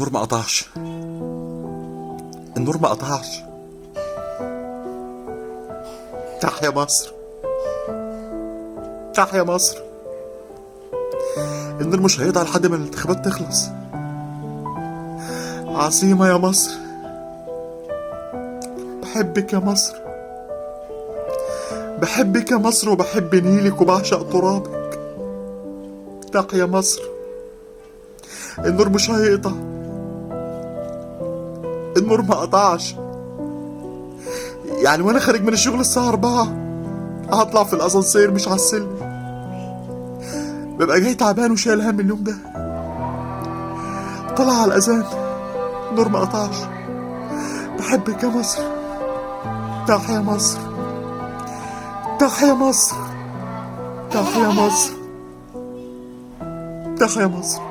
النور ما قطعش. النور ما قطعش. تحيا مصر. تحيا مصر. النور مش هيقطع لحد ما الانتخابات تخلص. عظيمة يا مصر. بحبك يا مصر. بحبك يا مصر وبحب نيلك وبعشق ترابك. تحيا مصر. النور مش هيقطع. النور ما قطعش. يعني وانا خارج من الشغل الساعة 4 هطلع في الاسانسير مش على السلم. ببقى جاي تعبان وشايل هم اليوم ده. طلع على الاذان. النور ما قطعش. بحبك يا مصر. تحيا مصر. تحيا مصر. تحيا مصر. تحيا مصر.